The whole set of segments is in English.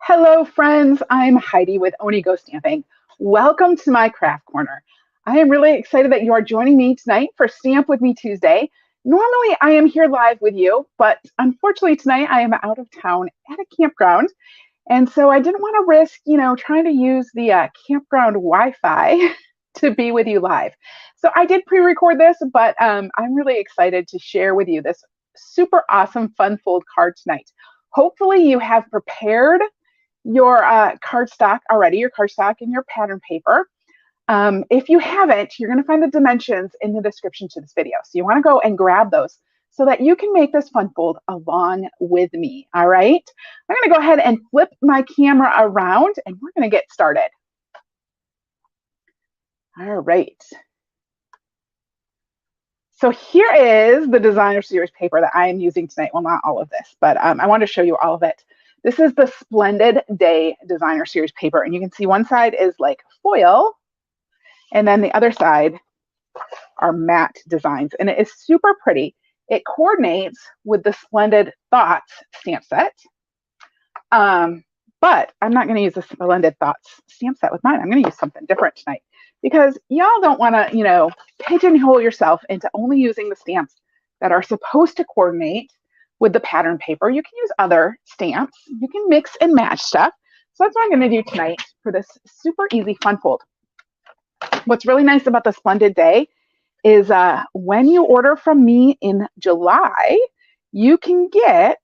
Hello, friends. I'm Heidi with Onigo Stamping. Welcome to my craft corner. I am really excited that you are joining me tonight for Stamp With Me Tuesday. Normally, I am here live with you, but unfortunately tonight I am out of town at a campground. And so I didn't want to risk, trying to use the campground Wi-Fi to be with you live. So I did pre-record this, but I'm really excited to share with you this super awesome fun fold card tonight. Hopefully you have prepared your cardstock already, your cardstock and your pattern paper. If you haven't, you're going to find the dimensions in the description to this video. So you want to go and grab those so that you can make this fun fold along with me. All right. I'm going to go ahead and flip my camera around and we're going to get started. All right. So here is the designer series paper that I am using tonight. Well, not all of this, but I want to show you all of it. This is the Splendid Day designer series paper. And you can see one side is like foil and then the other side are matte designs. And it is super pretty. It coordinates with the Splendid Thoughts stamp set. But I'm not going to use the Splendid Thoughts stamp set with mine. I'm going to use something different tonight because y'all don't want to, pigeonhole yourself into only using the stamps that are supposed to coordinate with the pattern paper. You can use other stamps. You can mix and match stuff. So that's what I'm going to do tonight for this super easy fun fold. What's really nice about the Splendid Day is when you order from me in July, you can get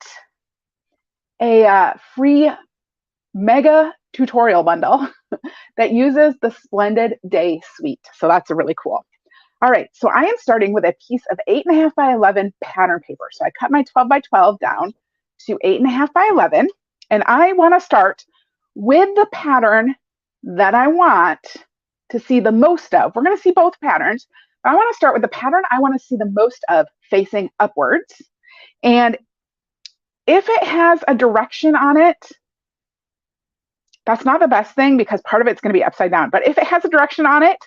a free mega tutorial bundle that uses the Splendid Day suite. So that's really cool. All right, so I am starting with a piece of 8.5 by 11 pattern paper. So I cut my 12 by 12 down to 8.5 by 11, and I want to start with the pattern that I want to see the most of. We're going to see both patterns, but I want to start with the pattern I want to see the most of facing upwards. And if it has a direction on it, that's not the best thing because part of it's going to be upside down. But if it has a direction on it,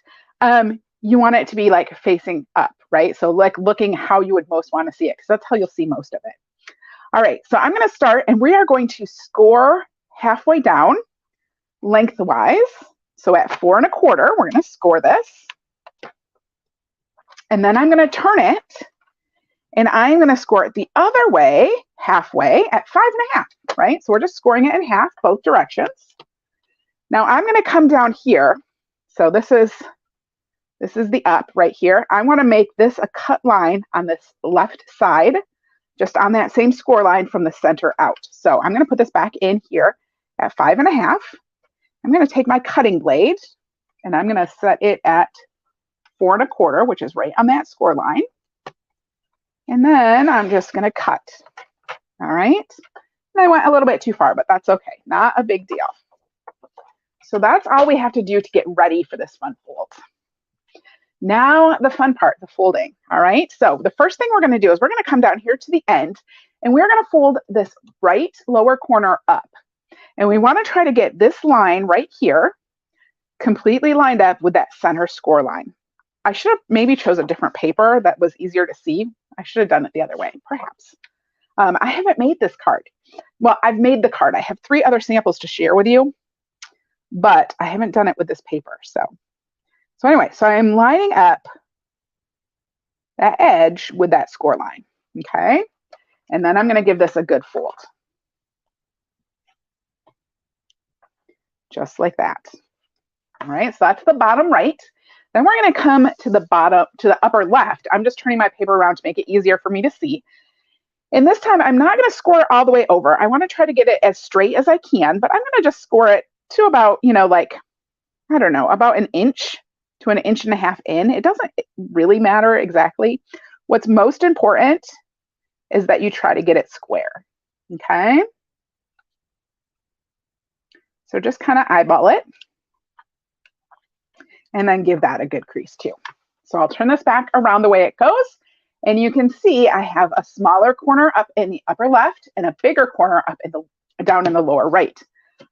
you want it to be like facing up, right? So like looking how you would most want to see it because that's how you'll see most of it. All right, so I'm going to start and we are going to score halfway down lengthwise. So at 4 1/4, we're going to score this. And then I'm going to turn it and I'm going to score it the other way, halfway at 5 1/2, right? So we're just scoring it in half, both directions. Now I'm going to come down here. So this is the up right here. I want to make this a cut line on this left side, just on that same score line from the center out. So I'm going to put this back in here at 5 1/2. I'm going to take my cutting blade and I'm going to set it at 4 1/4, which is right on that score line. And then I'm just going to cut. All right. And I went a little bit too far, but that's okay. Not a big deal. So that's all we have to do to get ready for this fun fold. Now the fun part, the folding. All right. So the first thing we're going to do is we're going to come down here to the end and we're going to fold this right lower corner up. And we want to try to get this line right here completely lined up with that center score line. I should have maybe chose a different paper that was easier to see. I should have done it the other way, perhaps. I haven't made this card. Well, I've made the card. I have 3 other samples to share with you, but I haven't done it with this paper. So anyway, so I'm lining up that edge with that score line, okay? And then I'm going to give this a good fold. Just like that. All right, so that's the bottom right. Then we're going to come to the upper left. I'm just turning my paper around to make it easier for me to see. And this time I'm not going to score it all the way over. I want to try to get it as straight as I can, but I'm going to just score it to about, like, I don't know, about 1 inch to 1.5 inches in. It doesn't really matter exactly. What's most important is that you try to get it square, okay? So just kind of eyeball it and then give that a good crease too. So I'll turn this back around the way it goes. And you can see I have a smaller corner up in the upper left and a bigger corner up in down in the lower right.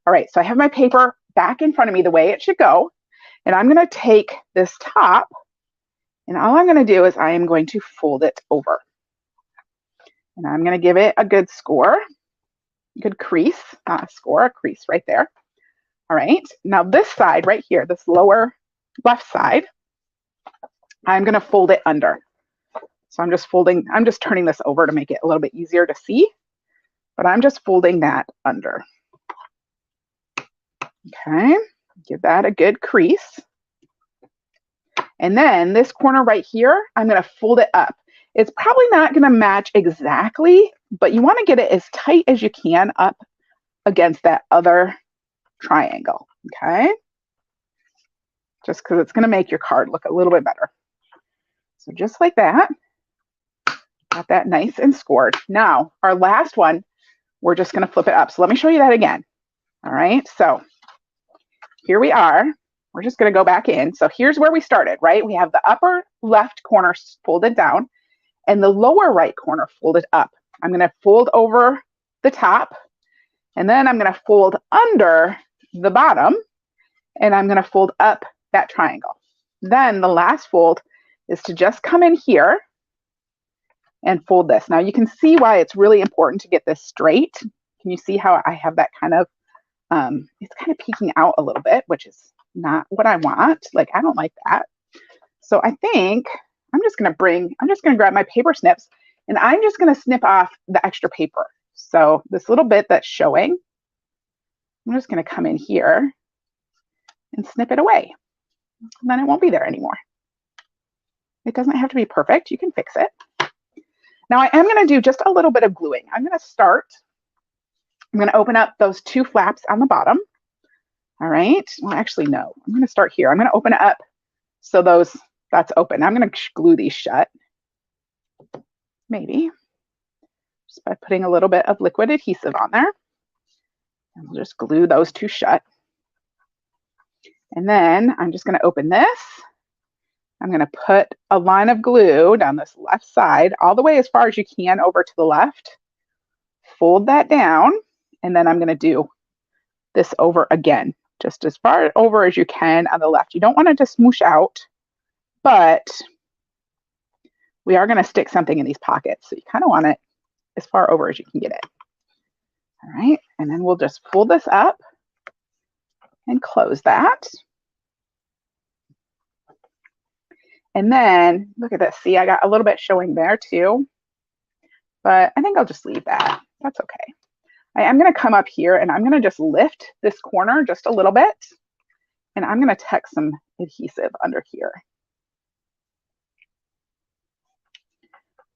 All right, so I have my paper back in front of me the way it should go. And I'm going to take this top and all I'm going to do is I am going to fold it over. And I'm going to give it a good score. good crease, not a score, a crease right there. All right, now this side right here, this lower left side, I'm going to fold it under. So I'm just turning this over to make it a little bit easier to see, but I'm just folding that under. Okay, give that a good crease. And then this corner right here, I'm going to fold it up. It's probably not going to match exactly, but you want to get it as tight as you can up against that other triangle, okay? Just because it's going to make your card look a little bit better. So just like that, got that nice and scored. Now, our last one, we're just going to flip it up. So let me show you that again. All right, so here we are. We're just going to go back in. So here's where we started, right? We have the upper left corner folded down and the lower right corner folded up. I'm going to fold over the top, and then I'm going to fold under the bottom, and I'm going to fold up that triangle. Then the last fold is to just come in here and fold this. Now you can see why it's really important to get this straight. Can you see how I have that kind of, it's kind of peeking out a little bit, which is not what I want. Like, I don't like that. So I think I'm just going to grab my paper snips, and I'm just going to snip off the extra paper. So this little bit that's showing, I'm just going to come in here and snip it away. And then it won't be there anymore. It doesn't have to be perfect. You can fix it. Now I am going to do just a little bit of gluing. I'm going to open up those two flaps on the bottom. All right. Well, actually, no. I'm going to start here. I'm going to open it up so that's open. I'm going to glue these shut. Maybe. Just by putting a little bit of liquid adhesive on there. And we'll just glue those two shut. And then I'm just going to open this. I'm going to put a line of glue down this left side all the way as far as you can over to the left. Fold that down, and then I'm going to do this over again, just as far over as you can on the left. You don't want it to smoosh out, but we are going to stick something in these pockets, so you kind of want it as far over as you can get it. All right, and then we'll just fold this up and close that. And then look at this. See, I got a little bit showing there too, but I think I'll just leave that. That's okay. I'm going to come up here and I'm going to just lift this corner just a little bit, and I'm going to tuck some adhesive under here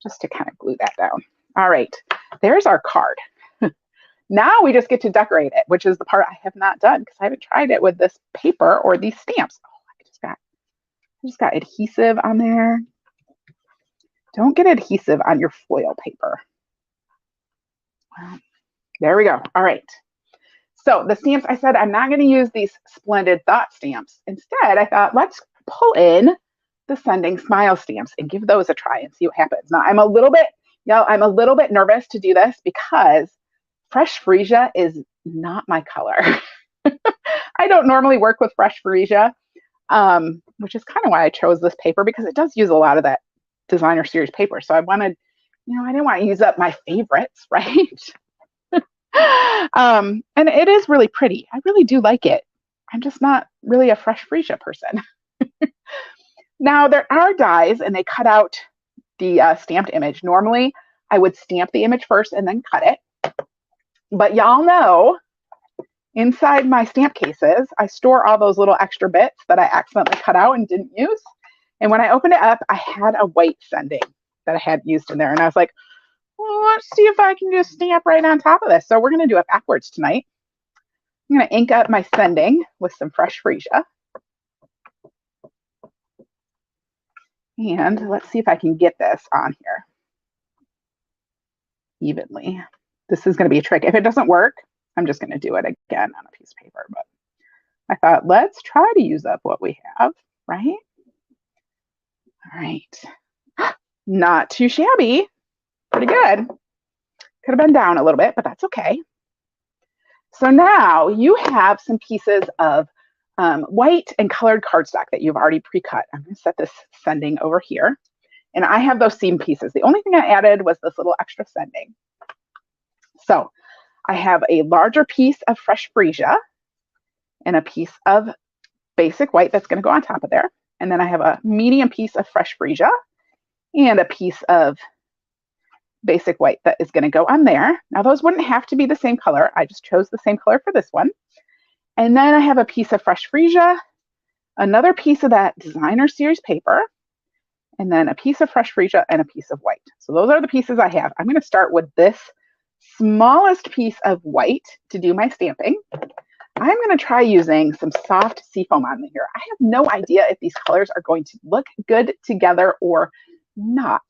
just to kind of glue that down. All right, there's our card. Now we just get to decorate it, which is the part I have not done because I haven't tried it with this paper or these stamps. Oh, I just got adhesive on there. Don't get adhesive on your foil paper. Well, there we go. All right. So the stamps, I said I'm not going to use these Splendid Thought stamps. Instead, I thought let's pull in the Sending Smile stamps and give those a try and see what happens. Now I'm a little bit nervous to do this because Fresh Freesia is not my color. I don't normally work with Fresh Freesia. Which is kind of why I chose this paper, because it does use a lot of that designer series paper. So I wanted, I didn't want to use up my favorites, right? And it is really pretty. I really do like it. I'm just not really a Fresh Freesia person. Now there are dies and they cut out the stamped image. Normally I would stamp the image first and then cut it. But y'all know, inside my stamp cases, I store all those little extra bits that I accidentally cut out and didn't use. And when I opened it up, I had a white sending that I had used in there. And I was like, well, let's see if I can just stamp right on top of this. So we're going to do it backwards tonight. I'm going to ink up my sending with some Fresh Freesia. And let's see if I can get this on here evenly. This is going to be a trick. If it doesn't work, I'm just going to do it again on a piece of paper. But I thought, let's try to use up what we have, right? All right. Not too shabby. Pretty good. Could have been down a little bit, but that's okay. So now you have some pieces of white and colored cardstock that you've already pre-cut. I'm going to set this sending over here. And I have those seam pieces. The only thing I added was this little extra sending. So I have a larger piece of fresh freesia and a piece of basic white that's going to go on top of there. And then I have a medium piece of fresh freesia and a piece of basic white that is going to go on there. Now those wouldn't have to be the same color. I just chose the same color for this one. And then I have a piece of fresh freesia, another piece of that designer series paper, and then a piece of fresh freesia and a piece of white. So those are the pieces I have. I'm going to start with this smallest piece of white to do my stamping. I'm going to try using some soft seafoam on here. I have no idea if these colors are going to look good together or not,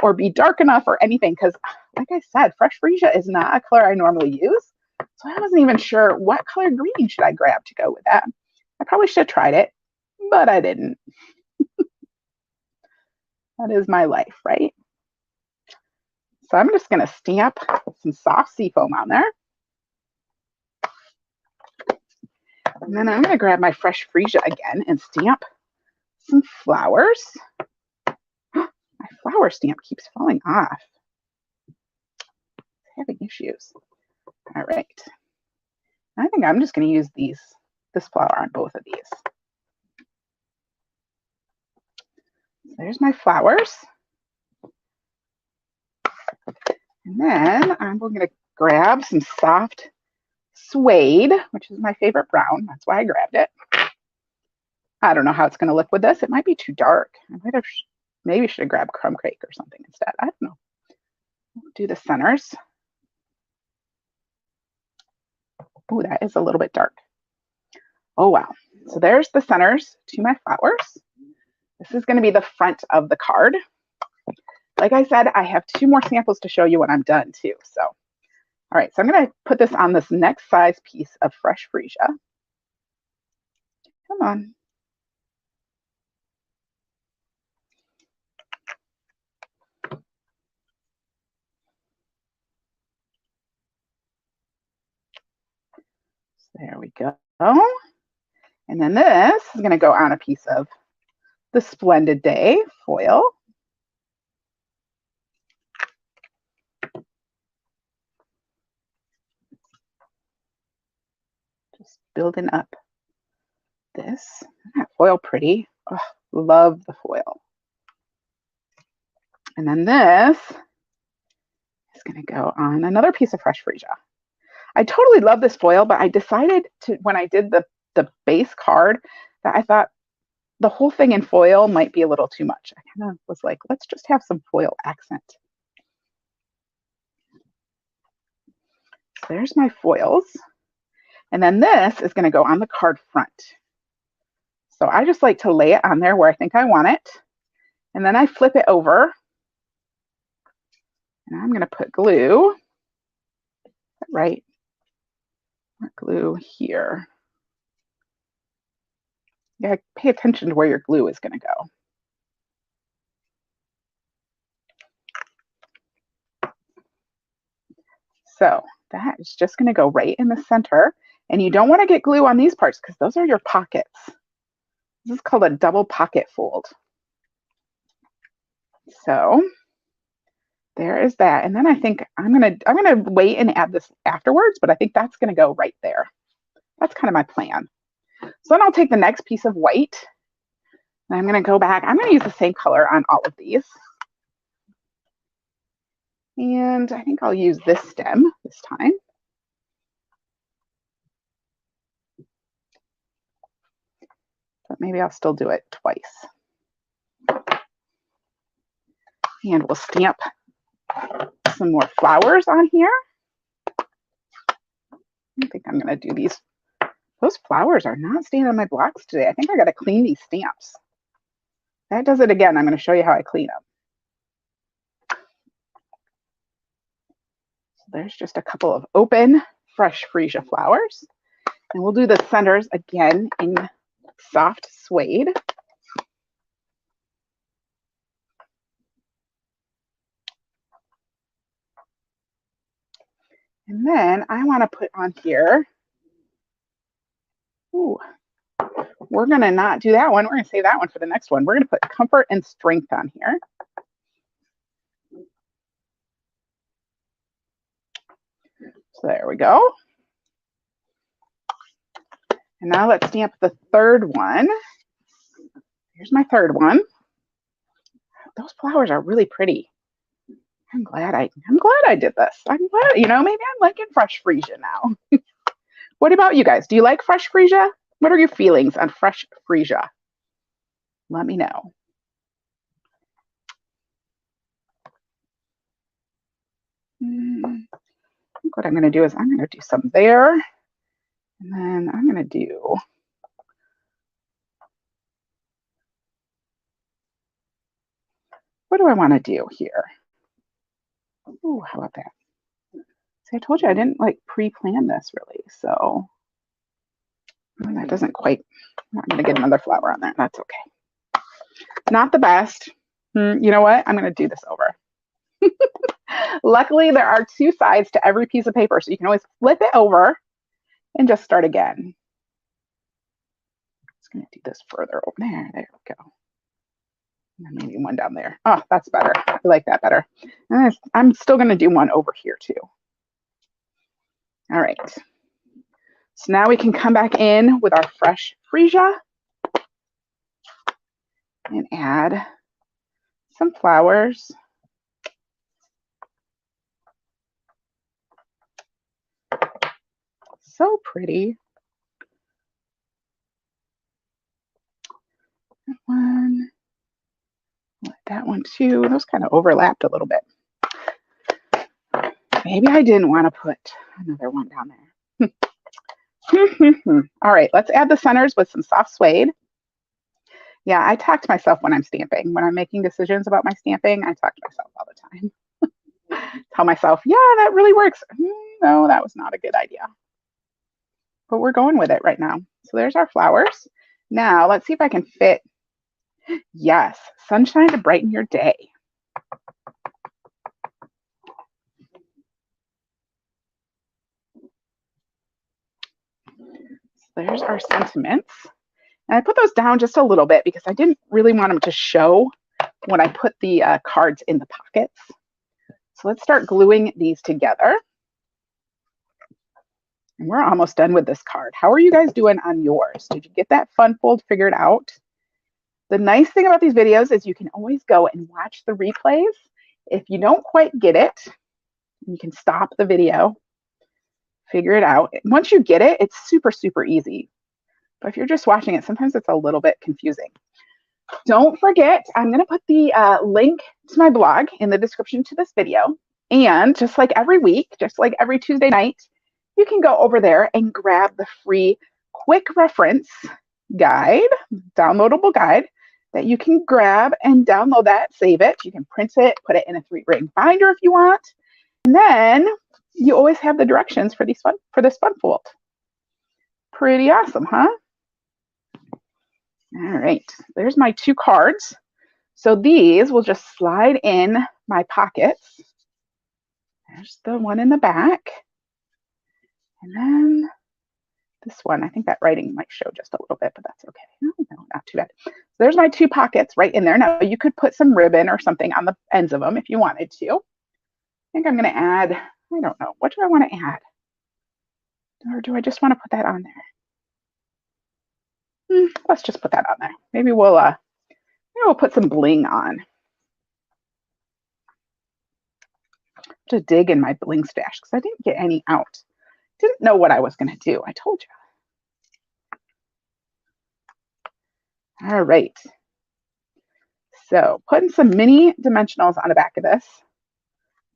or be dark enough or anything, because like I said, fresh freesia is not a color I normally use. So I wasn't even sure what color green should I grab to go with that. I probably should have tried it, but I didn't. That is my life, right? So I'm just going to stamp some soft seafoam on there. And then I'm going to grab my fresh freesia again and stamp some flowers. My flower stamp keeps falling off. It's having issues. All right. I think I'm just going to use this flower on both of these. There's my flowers. And then I'm going to grab some soft suede, which is my favorite brown. That's why I grabbed it. I don't know how it's going to look with this. It might be too dark. I might have maybe should have grabbed crumb cake or something instead. I don't know. We'll do the centers. Oh, that is a little bit dark. Oh, wow. So there's the centers to my flowers. This is going to be the front of the card. Like I said, I have 2 more samples to show you when I'm done too. So, all right, so I'm going to put this on this next size piece of fresh freesia. Come on. There we go. And then this is going to go on a piece of the Splendid Day foil. Just building up this. Isn't that foil pretty? Oh, love the foil. And then this is going to go on another piece of fresh freesia. I totally love this foil, but I decided to, when I did the base card, that I thought the whole thing in foil might be a little too much. I kind of was like, let's just have some foil accent. So there's my foils. And then this is going to go on the card front. So I just like to lay it on there where I think I want it. And then I flip it over. And I'm going to put glue right, glue here. Yeah, pay attention to where your glue is going to go. So that is just going to go right in the center. And you don't want to get glue on these parts because those are your pockets. This is called a double pocket fold. So there is that. And then I think I'm gonna wait and add this afterwards, but I think that's gonna go right there. That's kind of my plan. So then I'll take the next piece of white and I'm gonna go back. I'm gonna use the same color on all of these. And I think I'll use this stem this time. But maybe I'll still do it twice. And we'll stamp some more flowers on here. I think I'm going to do these. Those flowers are not staying on my blocks today. I think I got to clean these stamps. That does it again. I'm going to show you how I clean them. So there's just a couple of open, fresh freesia flowers. And we'll do the centers again in soft suede. And then I want to put on here, ooh, we're going to not do that one. We're going to save that one for the next one. We're going to put comfort and strength on here. So there we go. And now let's stamp the third one. Here's my third one. Those flowers are really pretty. I'm glad I did this. I'm glad, maybe I'm liking fresh freesia now. What about you guys? Do you like fresh freesia? What are your feelings on fresh freesia? Let me know. I think what I'm going to do is I'm going to do some there. And then I'm going to do what do I want to do here? Ooh, how about that? See, I told you I didn't like pre-plan this really, so that doesn't quite, I'm going to get another flower on there. That's okay. Not the best. You know what? I'm going to do this over. Luckily, there are two sides to every piece of paper, so you can always flip it over and just start again. Just going to do this further over there. There we go. And then maybe one down there. Oh, that's better. I like that better. And I'm still going to do one over here too. All right. So now we can come back in with our fresh freesia and add some flowers. So pretty. That one. That one too. Those kind of overlapped a little bit. Maybe I didn't want to put another one down there. All right, let's add the centers with some soft suede. Yeah, I talk to myself when I'm stamping. When I'm making decisions about my stamping, I talk to myself all the time. Tell myself, yeah, that really works. No, that was not a good idea. But we're going with it right now. So there's our flowers. Now let's see if I can fit. Yes, sunshine to brighten your day. So there's our sentiments. And I put those down just a little bit because I didn't really want them to show when I put the cards in the pockets. So let's start gluing these together. And we're almost done with this card. How are you guys doing on yours? Did you get that fun fold figured out? The nice thing about these videos is you can always go and watch the replays. If you don't quite get it, you can stop the video, figure it out. Once you get it, it's super, super easy. But if you're just watching it, sometimes it's a little bit confusing. Don't forget, I'm going to put the link to my blog in the description to this video. And just like every week, just like every Tuesday night, you can go over there and grab the free quick reference guide, downloadable guide that you can grab and download that, save it. You can print it, put it in a 3-ring binder if you want. And then you always have the directions for this fun fold. Pretty awesome, huh? All right, there's my 2 cards. So these will just slide in my pockets. There's the one in the back. And then this one, I think that writing might show just a little bit, but that's okay. No, not too bad. So there's my 2 pockets right in there. Now you could put some ribbon or something on the ends of them if you wanted to. I think I'm going to add, I don't know, what do I want to add? Or do I just want to put that on there? Let's just put that on there. Maybe we'll put some bling on. To dig in my bling stash because I didn't get any out. Didn't know what I was going to do. I told you. All right. So putting some mini dimensionals on the back of this.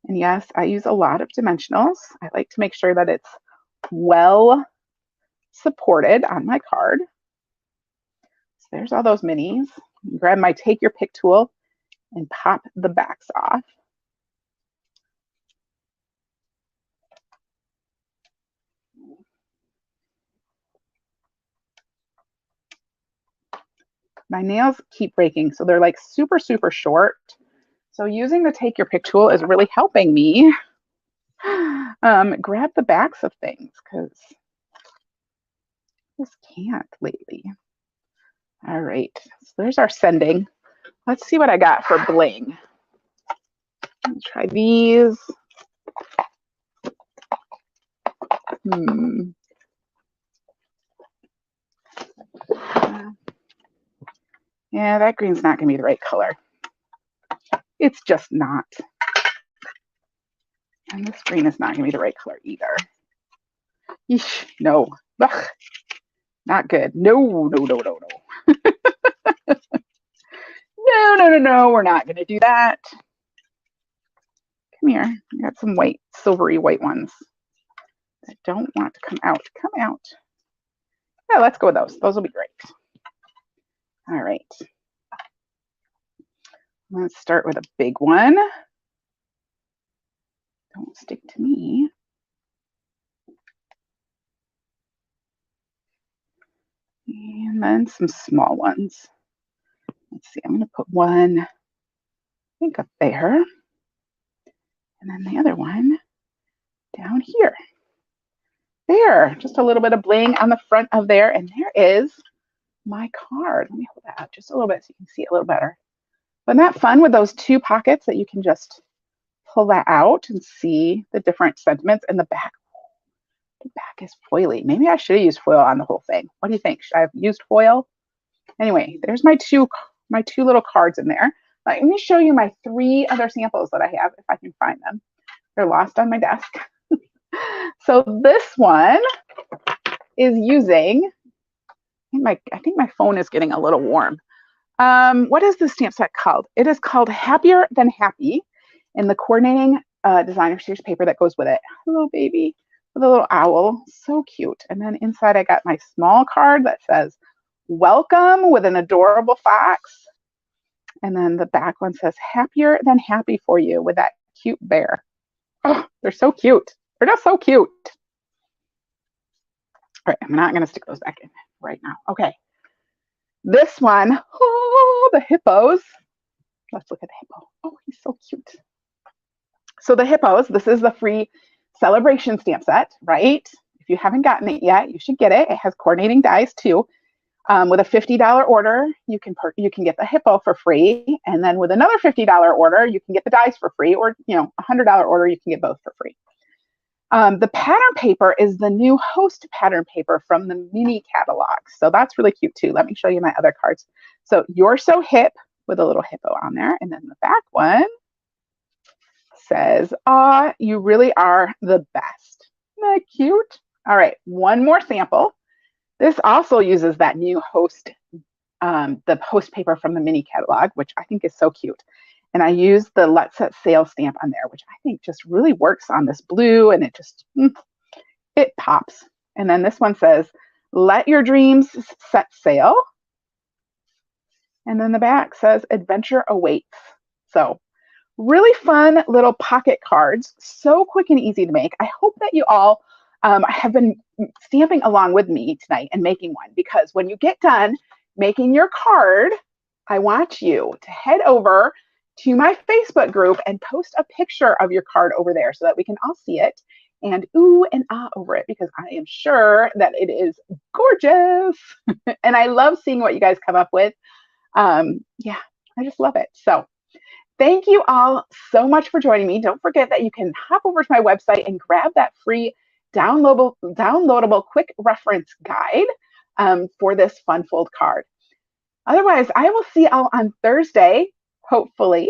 And yes, I use a lot of dimensionals. I like to make sure that it's well supported on my card. So there's all those minis. Grab my take your pick tool and pop the backs off. My nails keep breaking, so they're like super, super short. So using the take your pick tool is really helping me grab the backs of things because I just can't lately. All right, so there's our sending. Let's see what I got for bling. Let's try these. Yeah, that green's not going to be the right color. It's just not. And this green is not going to be the right color either. Eesh, no. Ugh, not good. No, no, no, no, no. No, no, no, no. We're not going to do that. Come here. I got some white, silvery white ones that don't want to come out. Come out. Yeah, let's go with those. Those will be great. All right. Let's start with a big one. Don't stick to me. And then some small ones. Let's see, I'm going to put one, I think, up there. And then the other one down here. There, just a little bit of bling on the front of there. And there is my card. Let me hold that up just a little bit so you can see it a little better. Isn't that fun with those two pockets that you can just pull that out and see the different sentiments in the back? The back is foily. Maybe I should have used foil on the whole thing. What do you think? Should I have used foil? Anyway, there's my two little cards in there. Let me show you my 3 other samples that I have if I can find them. They're lost on my desk. So this one is using, I think my phone is getting a little warm. What is this stamp set called? It is called Happier Than Happy, in the coordinating designer series paper that goes with it. Hello, baby, with a little owl. So cute. And then inside I got my small card that says, welcome, with an adorable fox. And then the back one says, happier than happy for you, with that cute bear. Oh, they're so cute. They're just so cute. All right, I'm not going to stick those back in right now. Okay. This one, oh, the hippos. Let's look at the hippo. Oh, he's so cute. So the hippos, this is the free celebration stamp set, right? If you haven't gotten it yet, you should get it. It has coordinating dies too. With a $50 order, you can get the hippo for free, and then with another $50 order, you can get the dies for free, or a $100 order, you can get both for free. The pattern paper is the new host pattern paper from the mini catalog, so that's really cute too. Let me show you my other cards. So You're So Hip, with a little hippo on there, and then the back one says, "Ah, you really are the best." Isn't that cute? All right, one more sample. This also uses that new host, the host paper from the mini catalog, which I think is so cute. And I use the Let's Set Sail stamp on there, which I think just really works on this blue, and it just, it pops. And then this one says, let your dreams set sail. And then the back says, adventure awaits. So really fun little pocket cards, so quick and easy to make. I hope that you all have been stamping along with me tonight and making one, because when you get done making your card, I want you to head over to my Facebook group and post a picture of your card over there so that we can all see it and ooh and ah over it, because I am sure that it is gorgeous. And I love seeing what you guys come up with. Yeah, I just love it. So thank you all so much for joining me. Don't forget that you can hop over to my website and grab that free downloadable quick reference guide for this fun fold card. Otherwise, I will see you all on Thursday, hopefully,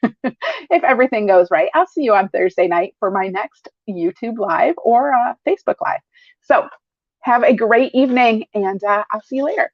if everything goes right. I'll see you on Thursday night for my next YouTube Live or Facebook Live. So have a great evening, and I'll see you later.